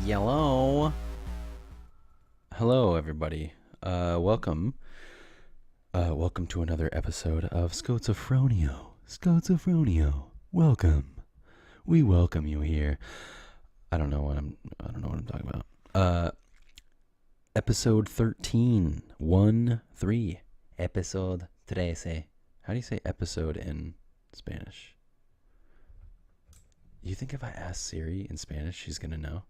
Hello. Hello, everybody. Welcome to another episode of Schozophronio. Schozophronio. Welcome. We welcome you here. I don't know what I'm talking about. Episode 13. 1-3. Episodio Trece. How do you say episode in Spanish? You think if I ask Siri in Spanish, she's gonna know?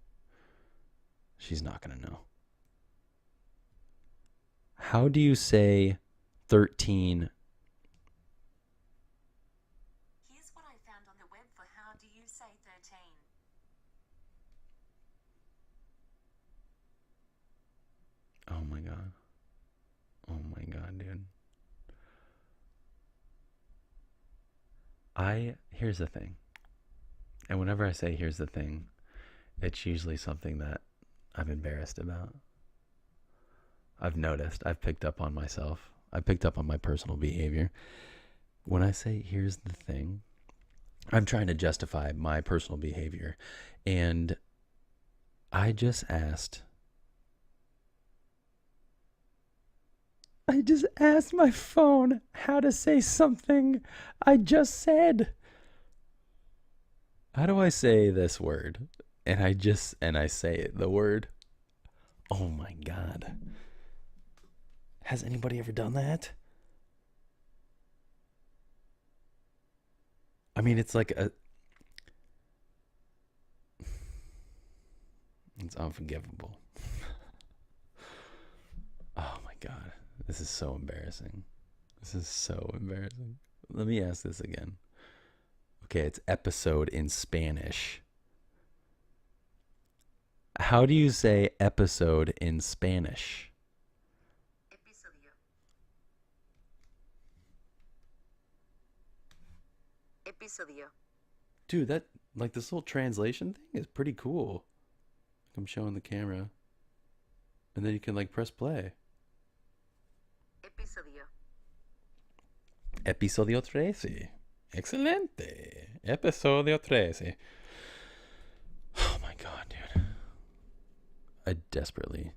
She's not gonna know. How do you say 13? Here's what I found on the web for how do you say 13. Oh my god. Oh my god, dude. Here's the thing. And whenever I say here's the thing, it's usually something that I'm embarrassed about. I've noticed. I've picked up on myself. I've picked up on my personal behavior. When I say here's the thing, I'm trying to justify my personal behavior. And I just asked my phone how to say something I just said. How do I say this word? And I say it, the word. Oh my god. Has anybody ever done that? I mean, it's unforgivable. Oh my god. This is so embarrassing. Let me ask this again. Okay, it's episode in Spanish. How do you say episode in Spanish? Episodio. Episodio. Dude, that, like, this whole translation thing is pretty cool. I'm showing the camera. And then you can, like, press play. Episodio. Episodio Trece. Excelente. Episodio Trece. Oh my god, dude. I desperately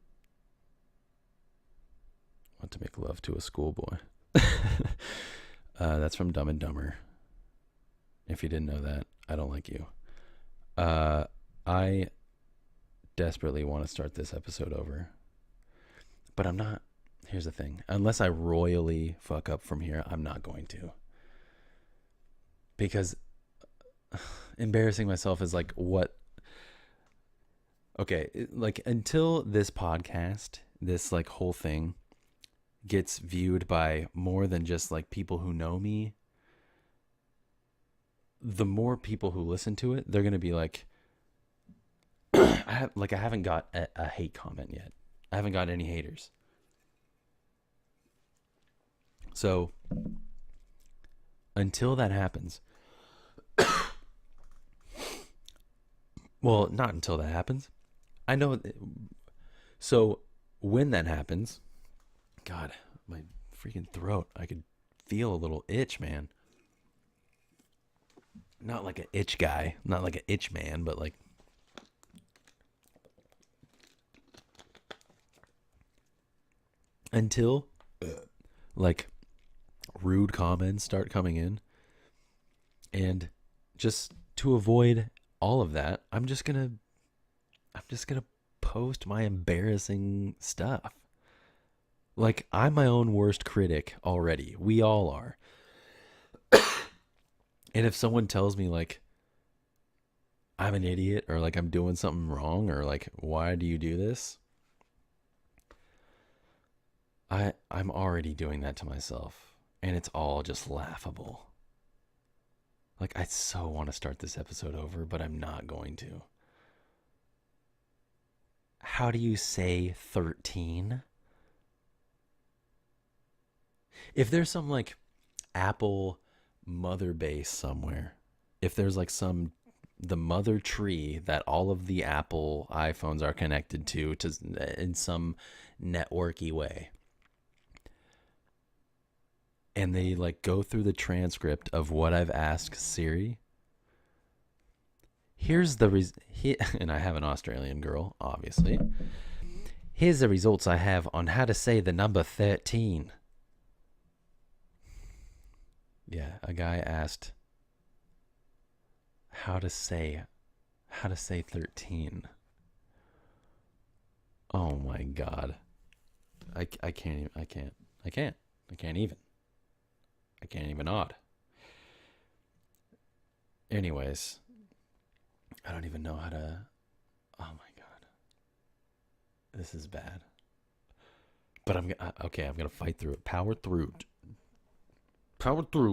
want to make love to a schoolboy. That's from Dumb and Dumber. If you didn't know that, I don't like you. I desperately want to start this episode over. But I'm not. Here's the thing. Unless I royally fuck up from here, I'm not going to. Because embarrassing myself is like what... Okay, like until this podcast, this like whole thing gets viewed by more than just like people who know me, the more people who listen to it, they're going to be like, I haven't got a hate comment yet. I haven't got any haters. So until that happens, well, not until that happens. I know. So when that happens, God, my freaking throat, I could feel a little itch, man. Not like an itch guy, not like an itch man, but like, until like rude comments start coming in, and just to avoid all of that, I'm just gonna post my embarrassing stuff. Like, I'm my own worst critic already. We all are. And if someone tells me like I'm an idiot, or like I'm doing something wrong, or like, why do you do this? I'm already doing that to myself, and it's all just laughable. Like, I so want to start this episode over, but I'm not going to. How do you say 13? If there's some like Apple mother base somewhere, if there's like the mother tree that all of the Apple iPhones are connected to in some networky way, and they like go through the transcript of what I've asked Siri, Here's the and I have an Australian girl, obviously. Here's the results I have on how to say the number 13. Yeah, a guy asked how to say 13. Oh my god. I can't even odd. Anyways, I don't even know how to. Oh my god, this is bad. But I'm okay. I'm gonna fight through it. Power through,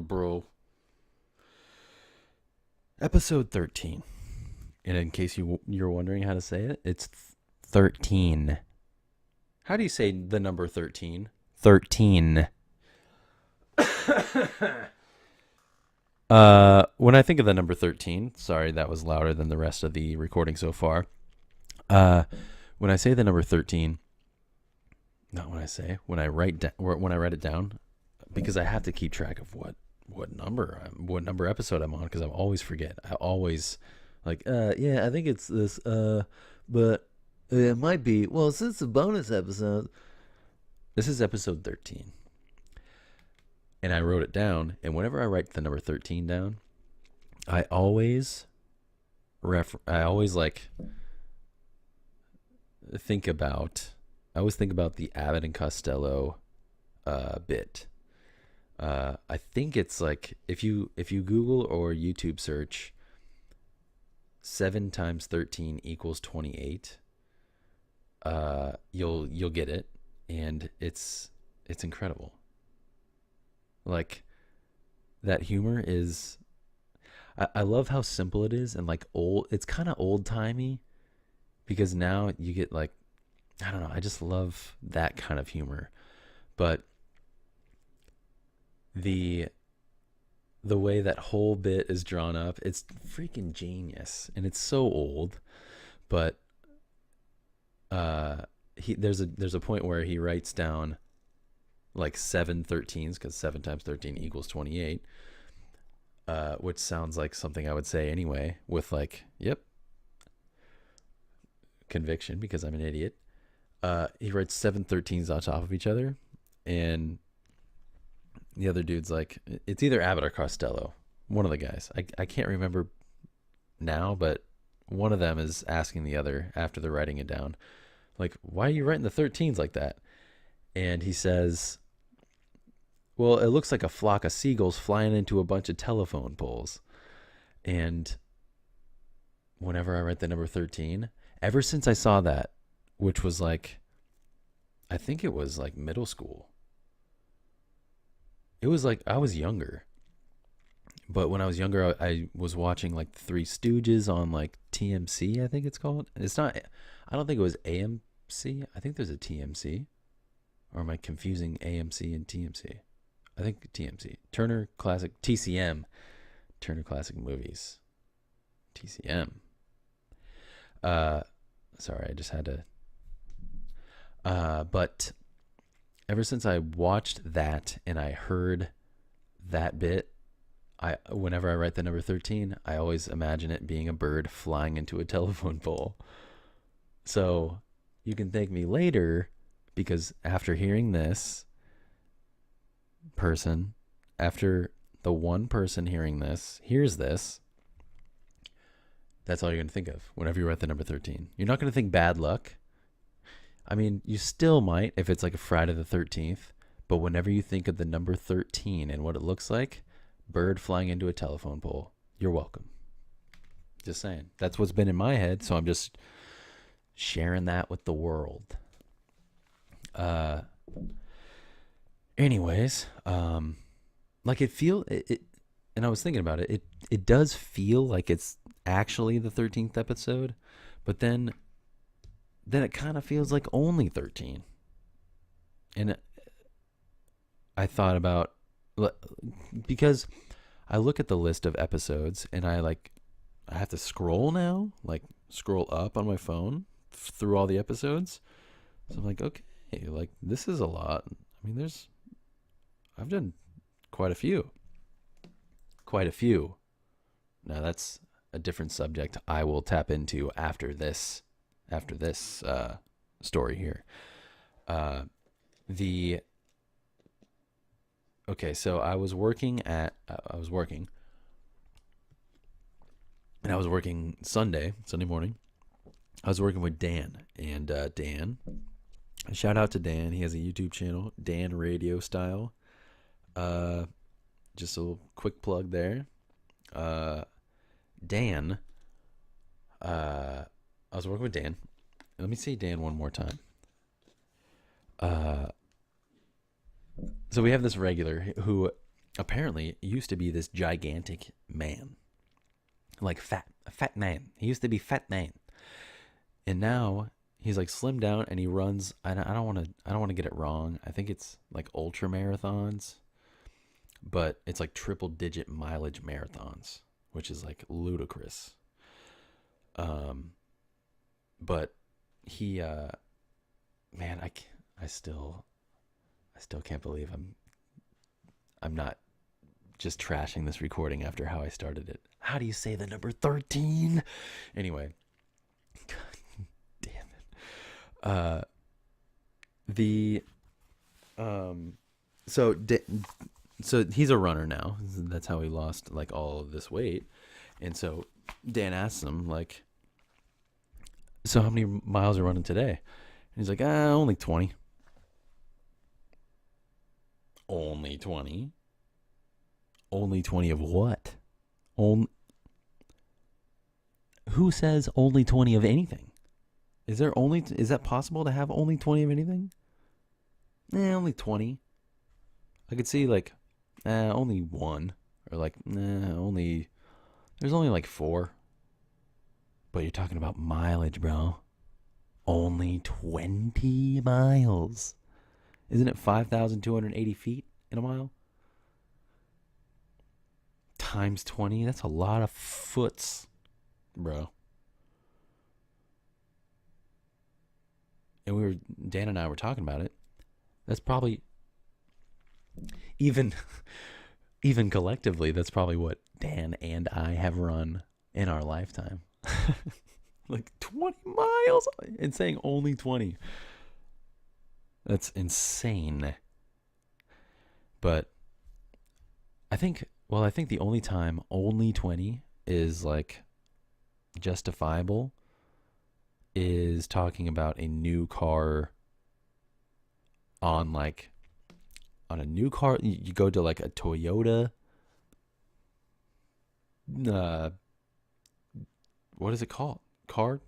bro. Episode 13. And in case you're wondering how to say it, it's 13. How do you say the number 13? 13. When I think of the number 13, sorry, that was louder than the rest of the recording so far. When I say the number 13, not when I write it down, because I have to keep track of what number episode I'm on, because I always forget. I always yeah, I think it's this, but it might be, well, since it's a bonus episode. This is episode 13. And I wrote it down, and whenever I write the number 13 down, I always think about the Abbott and Costello bit. I think it's like if you Google or YouTube search 7 times 13 equals 28, you'll get it, and it's incredible. Like, that humor is, I love how simple it is, and like it's kind of old timey, because now you get like, I don't know, I just love that kind of humor. But the way that whole bit is drawn up, it's freaking genius, and it's so old. But there's a point where he writes down like 7 13s, because 7 times 13 equals 28, which sounds like something I would say anyway, with like, yep, conviction, because I'm an idiot. He writes 7 13s on top of each other, and the other dude's like, it's either Abbott or Costello, one of the guys. I can't remember now, but one of them is asking the other after they're writing it down, like, why are you writing the 13s like that? And he says, well, it looks like a flock of seagulls flying into a bunch of telephone poles. And whenever I write the number 13, ever since I saw that, which was like, I think it was like middle school. It was like, I was younger. But when I was younger, I was watching like Three Stooges on like TMC, I think it's called. It's not, I don't think it was AMC. I think there's a TMC. Or am I confusing AMC and TMC? I think TMC. Turner Classic, TCM. Turner Classic Movies. TCM. Sorry, I just had to. But ever since I watched that and I heard that bit, whenever I write the number 13, I always imagine it being a bird flying into a telephone pole. So you can thank me later, because after hearing this person, after the one person hearing this hears this, that's all you're going to think of whenever you write the number 13. You're not going to think bad luck. I mean, you still might if it's like a Friday the 13th, but whenever you think of the number 13 and what it looks like, bird flying into a telephone pole, you're welcome. Just saying. That's what's been in my head, so I'm just sharing that with the world. Anyways, like it, and I was thinking about it. It does feel like it's actually the 13th episode, but then it kind of feels like only 13. And I thought about, because I look at the list of episodes and I have to scroll now, like scroll up on my phone through all the episodes. So I'm like, okay, like this is a lot. I mean, I've done quite a few. Now that's a different subject I will tap into after this story here. So I was working Sunday morning. I was working with Dan, and Dan, shout out to Dan. He has a YouTube channel, Dan Radio Style. Just a little quick plug there. Dan, I was working with Dan. Let me say Dan one more time. So we have this regular who apparently used to be this gigantic man, like a fat man. He used to be fat man, and now he's like slimmed down and he runs. I don't want to get it wrong. I think it's like ultra marathons, but it's like triple digit mileage marathons, which is like ludicrous. But he, man, I still can't believe I'm not just trashing this recording after how I started it. How do you say the number 13? Anyway, God damn it. So he's a runner now. That's how he lost like all of this weight. And so Dan asks him like, so how many miles are you running today? And he's like, only 20. Only 20? Only 20 of what? Who says only 20 of anything? Is that possible to have only 20 of anything? Only 20. I could see like, only one. Or like, there's only like 4. But you're talking about mileage, bro. Only 20 miles. Isn't it 5,280 feet in a mile? Times 20, that's a lot of foots, bro. And Dan and I were talking about it. That's probably, even collectively, that's probably what Dan and I have run in our lifetime. Like 20 miles and saying only 20. That's insane. But I think the only time only 20 is like justifiable is talking about a new car on a new car. You go to like a Toyota, what is it called? Car.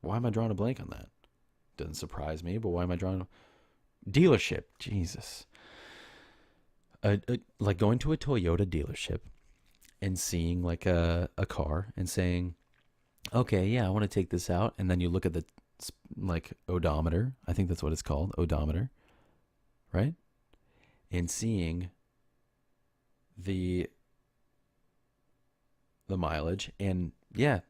Why am I drawing a blank on that? Doesn't surprise me, but why am I drawing dealership? Jesus. Like going to a Toyota dealership and seeing like a car and saying, okay, yeah, I want to take this out. And then you look at the like odometer. I think that's what it's called, odometer, right? And seeing the mileage, and yeah,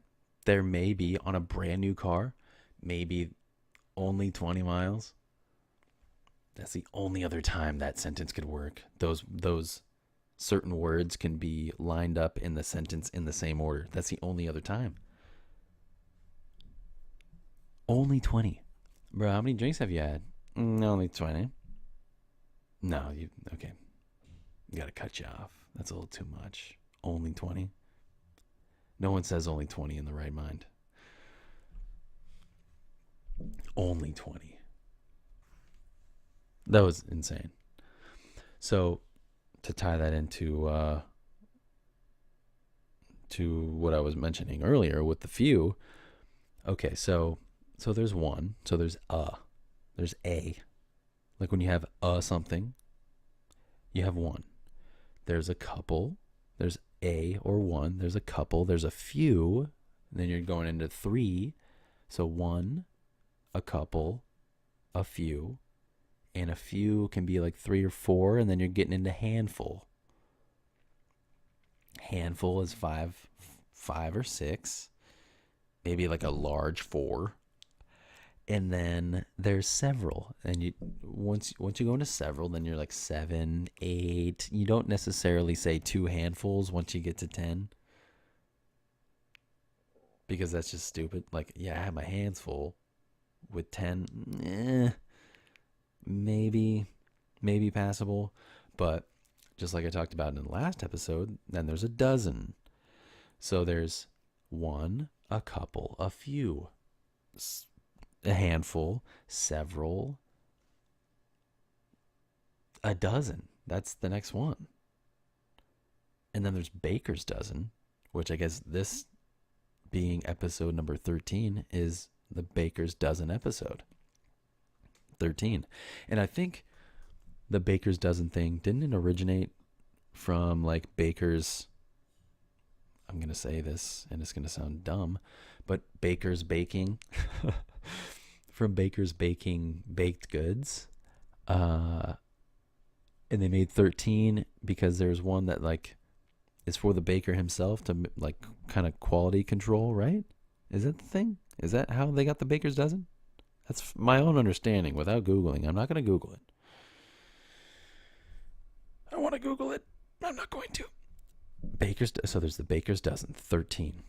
there may be on a brand new car, maybe only 20 miles. That's the only other time that sentence could work. Those certain words can be lined up in the sentence in the same order. That's the only other time. Only 20. Bro, how many drinks have you had? Only 20. No, okay. You gotta cut you off. That's a little too much. Only 20. No one says only 20 in the right mind. Only 20. That was insane. So to tie that into to what I was mentioning earlier with the few. Okay, so there's one. So there's a. Like when you have something, you have one. There's a couple. There's a or one. There's a couple. There's a few. And then you're going into 3. So one, a couple, a few. And a few can be like 3 or 4. And then you're getting into handful. Handful is 5 or 6. Maybe like a large 4. And then there's several. And you once you go into several, then you're like 7, 8. You don't necessarily say 2 handfuls once you get to 10. because that's just stupid. Like, yeah, I have my hands full with 10. Maybe passable. But just like I talked about in the last episode, then there's a dozen. So there's one, a couple, a few, a handful, several, a dozen. That's the next one. And then there's baker's dozen, which I guess this being episode number 13 is the baker's dozen episode. 13. And I think the baker's dozen thing, didn't it originate from like baker's, I'm going to say this and it's going to sound dumb, but baker's baking, from baker's baking baked goods. And they made 13 because there's one that like is for the baker himself to like kind of quality control, right? Is that the thing? Is that how they got the baker's dozen? That's my own understanding without Googling. I'm not going to Google it. I want to Google it. I'm not going to. So there's the baker's dozen, 13.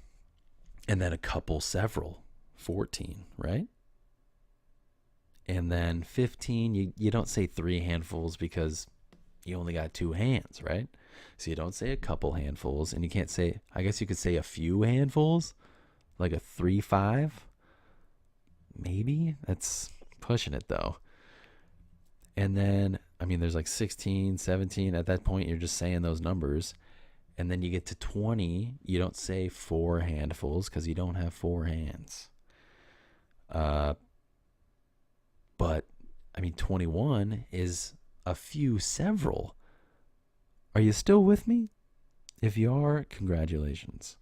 And then a couple, several, 14, right? And then 15, you don't say 3 handfuls because you only got 2 hands, right? So you don't say a couple handfuls, and you can't say, I guess you could say a few handfuls, like a 3-5. Maybe? That's pushing it though. And then, I mean, there's like 16, 17. At that point, you're just saying those numbers. And then you get to 20. You don't say 4 handfuls because you don't have 4 hands. But, I mean, 21 is a few, several. Are you still with me? If you are, congratulations.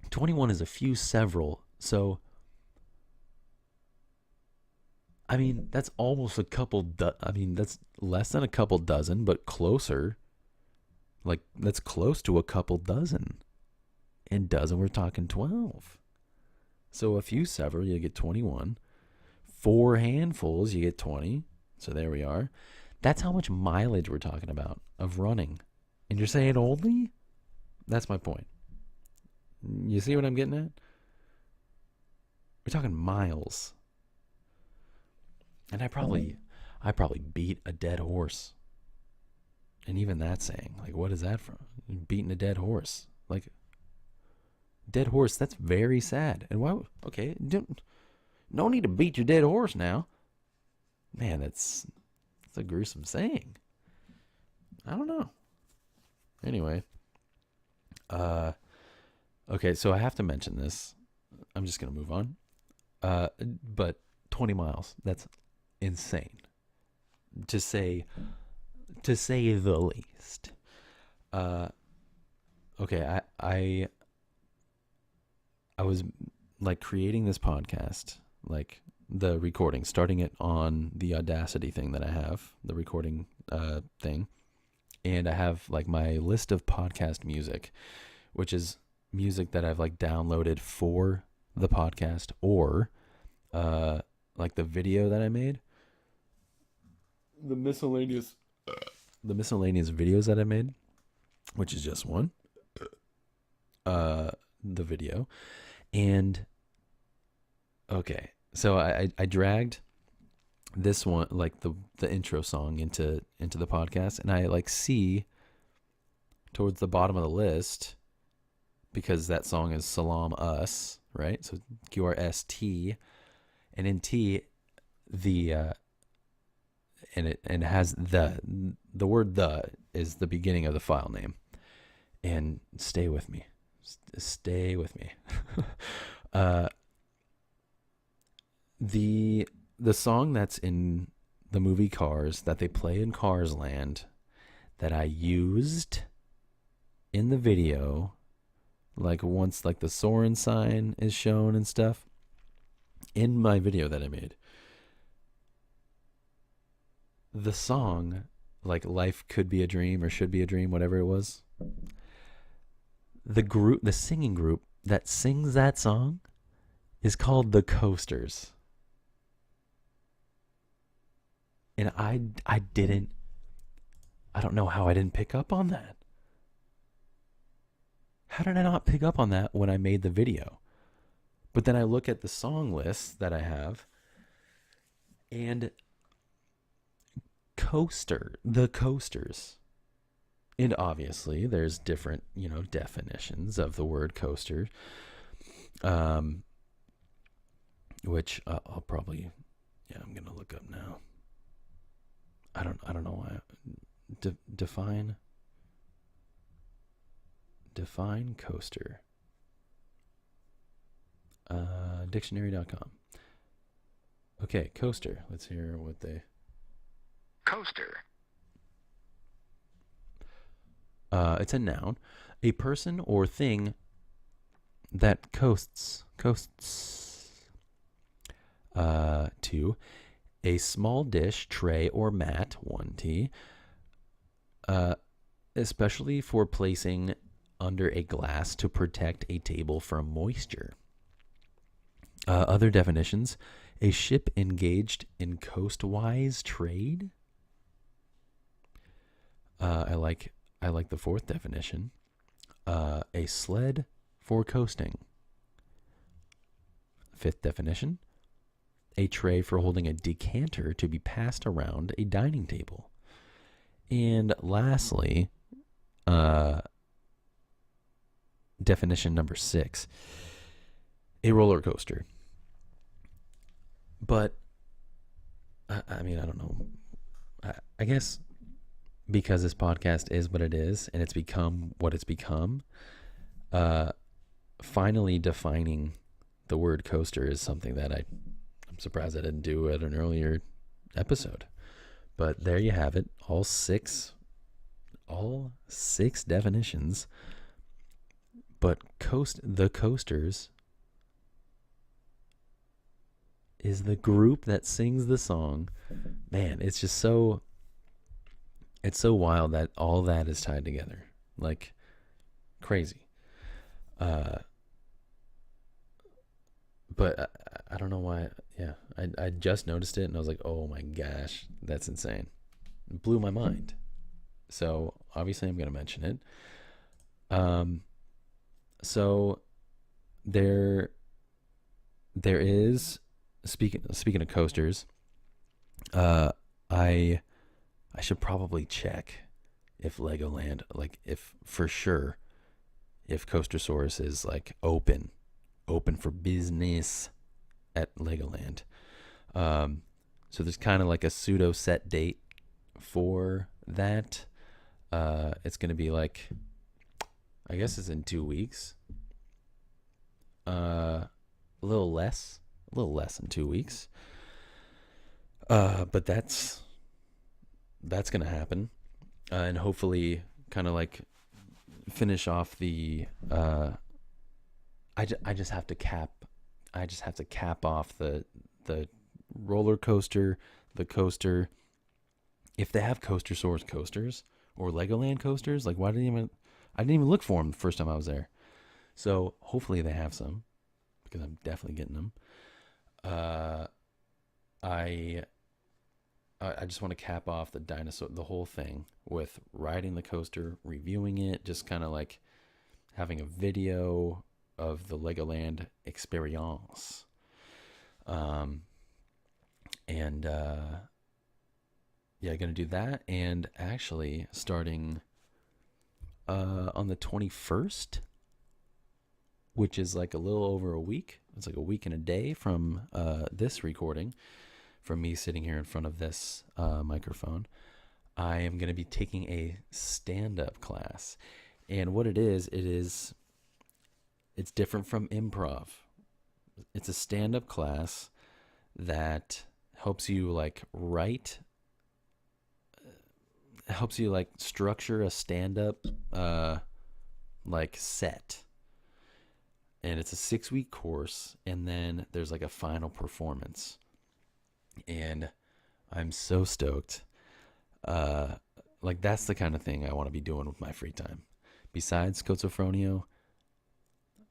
21 is a few, several. So, I mean, that's almost a couple. I mean, that's less than a couple dozen, but closer. Like, that's close to a couple dozen. And dozen, we're talking 12. So a few, several, you get 21. 4 handfuls, you get 20. So there we are. That's how much mileage we're talking about of running. And you're saying only? That's my point. You see what I'm getting at? We're talking miles. And I probably beat a dead horse. And even that saying, like, what is that from? Beating a dead horse. Like, dead horse, that's very sad. And why? Okay, no need to beat your dead horse now. Man, that's a gruesome saying. I don't know. Anyway. Okay, so I have to mention this. I'm just going to move on. But 20 miles, that's insane. To say the least. Okay, I was like creating this podcast, like the recording, starting it on the Audacity thing that I have, the recording thing. And I have like my list of podcast music, which is music that I've like downloaded for the podcast or like the video that I made. The miscellaneous videos that I made, which is just one. The video. And okay, so I dragged this one, like the intro song into the podcast, and I like see towards the bottom of the list, because that song is Salam Us, right? So QRST, and in T, the and it has the word "the" is the beginning of the file name. And stay with me. Stay with me. The song that's in the movie Cars, that they play in Cars Land, that I used in the video, like once like the Soren sign is shown and stuff, in my video that I made. The song, like Life Could Be a Dream or Should Be a Dream, whatever it was, the singing group that sings that song is called the Coasters. And I don't know how I didn't pick up on that. How did I not pick up on that when I made the video? But then I look at the song list that I have, and the coasters. And obviously, there's different, definitions of the word coaster, which I'll probably, I'm gonna look up now. I don't know why. Define coaster. Dictionary.com. Okay, coaster. Let's hear what they. Coaster. It's a noun, a person or thing that coasts to a small dish, tray, or mat, 1T, especially for placing under a glass to protect a table from moisture. Other definitions: a ship engaged in coastwise trade. I like the fourth definition. A sled for coasting. Fifth definition: a tray for holding a decanter to be passed around a dining table. And lastly, definition number 6, a roller coaster. But, I mean, I don't know. I guess because this podcast is what it is and it's become what it's become, finally defining the word coaster is something that I'm surprised I didn't do at an earlier episode. But there you have it. All six definitions. But the coasters is the group that sings the song. Man, it's just so wild that all that is tied together. Like crazy. But I don't know why. Yeah, I just noticed it and I was like, oh my gosh, that's insane. It blew my mind. So obviously I'm going to mention it. So there is, speaking of coasters, I should probably check if Legoland, like if Coastersaurus is like open for business at Legoland. So there's kind of like a pseudo set date for that. It's going to be like, I guess it's in 2 weeks. A little less than 2 weeks. But that's going to happen. And hopefully kind of like finish off the, I just have to cap off the roller coaster, the coaster. If they have Coastersaurus coasters or Legoland coasters, like I didn't even look for them the first time I was there. So hopefully they have some, because I'm definitely getting them. I just want to cap off the whole thing with riding the coaster, reviewing it, just kind of like having a video of the Legoland experience. Yeah, gonna do that, and actually starting on the 21st, which is like a little over a week. It's like a week and a day from this recording, from me sitting here in front of this microphone. I am going to be taking a stand-up class. And what it's different from improv. It's a stand-up class that helps you like structure a stand-up like set. And it's a 6-week course, and then there's like a final performance. And I'm so stoked. Like that's the kind of thing I want to be doing with my free time. Besides Schozophronio,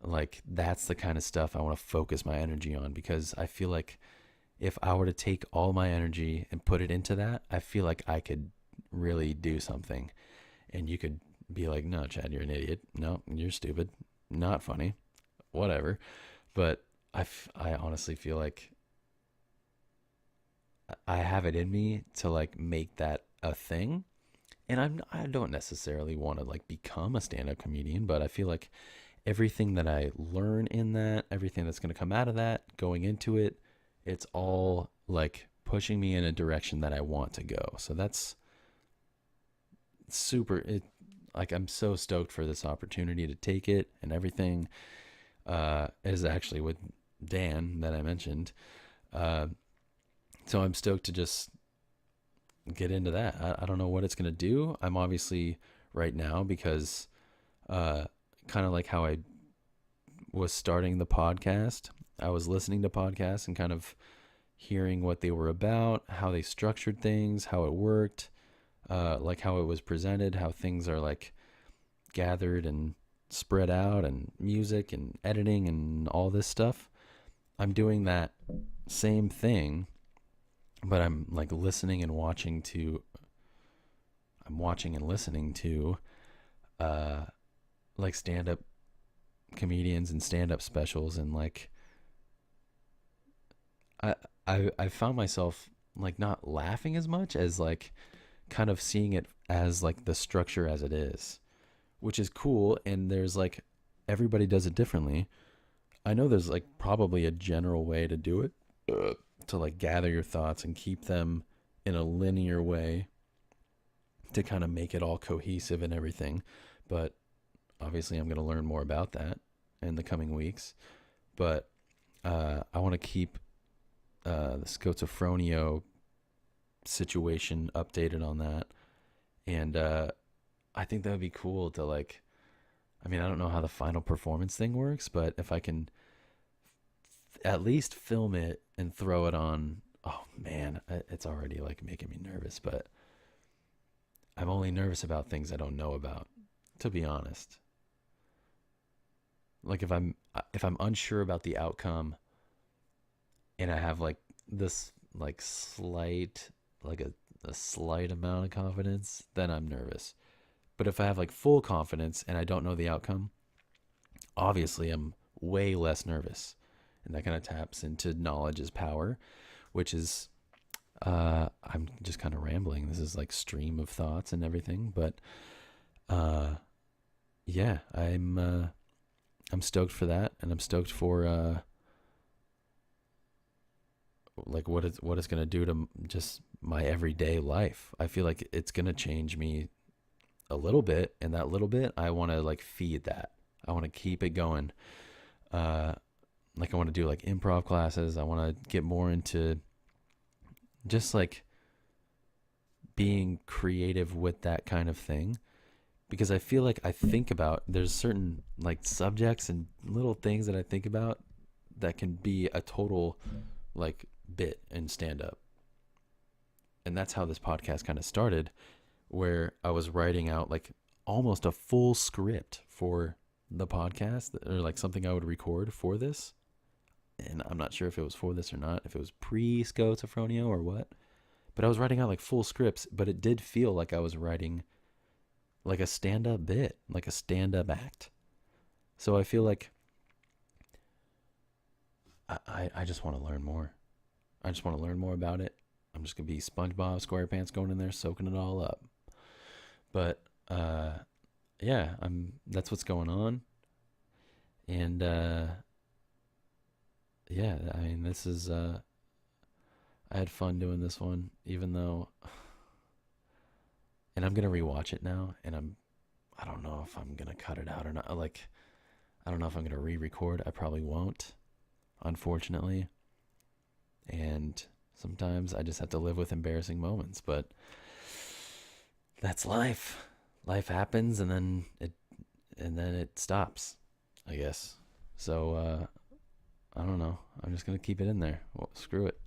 like that's the kind of stuff I want to focus my energy on, because I feel like if I were to take all my energy and put it into that, I feel like I could really do something. And you could be like, no, Chad, you're an idiot. No, you're stupid. Not funny. Whatever. But I honestly feel like I have it in me to like make that a thing. And I don't necessarily want to like become a stand-up comedian, but I feel like everything that I learn in that, everything that's going to come out of that, going into it, it's all like pushing me in a direction that I want to go. So that's super it like I'm so stoked for this opportunity to take it and everything. Is actually with Dan that I mentioned. Uh so I'm stoked to just get into that. I don't know what it's going to do. I'm obviously right now because uh kind of like how I was starting the podcast, I was listening to podcasts and kind of hearing what they were about, how they structured things, how it worked, like how it was presented, how things are like gathered and spread out, and music and editing and all this stuff. I'm doing that same thing, but I'm like listening and watching to, I'm watching and listening to, uh, like stand up comedians and stand up specials. And like, I, I found myself like not laughing as much as like kind of seeing it as like the structure as it is, which is cool. And there's like, everybody does it differently. I know there's like probably a general way to do it, to like gather your thoughts and keep them in a linear way to kind of make it all cohesive and everything. But obviously, I'm going to learn more about that in the coming weeks. But I want to keep the Schozophronio situation updated on that. And I think that would be cool to like, I mean, I don't know how the final performance thing works, but if I can at least film it and throw it on, oh man, it's already like making me nervous, but I'm only nervous about things I don't know about, to be honest. Like if I'm unsure about the outcome and I have like this like slight like a slight amount of confidence, then I'm nervous. But if I have like full confidence and I don't know the outcome, obviously I'm way less nervous. And that kind of taps into knowledge is power, which is I'm just kind of rambling. This is like stream of thoughts and everything, but uh yeah, I'm stoked for that, and I'm stoked for like what it's going to do to just my everyday life. I feel like it's going to change me a little bit, and that little bit I want to like feed that. I want to keep it going. Uh like I want to do like improv classes. I want to get more into just like being creative with that kind of thing, because I feel like I think about, there's certain like subjects and little things that I think about that can be a total like bit in stand up. And that's how this podcast kind of started, where I was writing out like almost a full script for the podcast, or like something I would record for this. And I'm not sure if it was for this or not, if it was pre Schozophronio or what. But I was writing out like full scripts, but it did feel like I was writing like a stand up bit, like a stand up act. So I feel like I just want to learn more. I just want to learn more about it. I'm just going to be SpongeBob SquarePants going in there, soaking it all up. But yeah, that's what's going on. And yeah, I mean, this is I had fun doing this one, even though, and I'm gonna rewatch it now, and I don't know if I'm gonna cut it out or not. Like, I don't know if I'm gonna re-record. I probably won't, unfortunately. And sometimes I just have to live with embarrassing moments, but that's life. Life happens, and then it stops, I guess. So I don't know. I'm just gonna keep it in there. Well, screw it.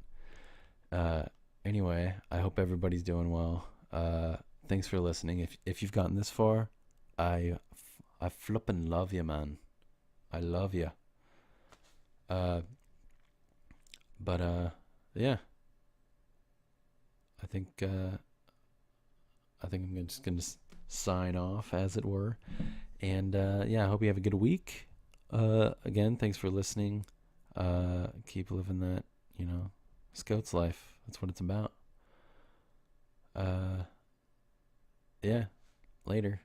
Uh, anyway, I hope everybody's doing well. Thanks for listening. If you've gotten this far, I flippin' love you, man. I love you. Uh, but yeah, I think I think I'm just going to sign off, as it were. And I hope you have a good week. Again, thanks for listening. Keep living that, Scout's life. That's what it's about. Later.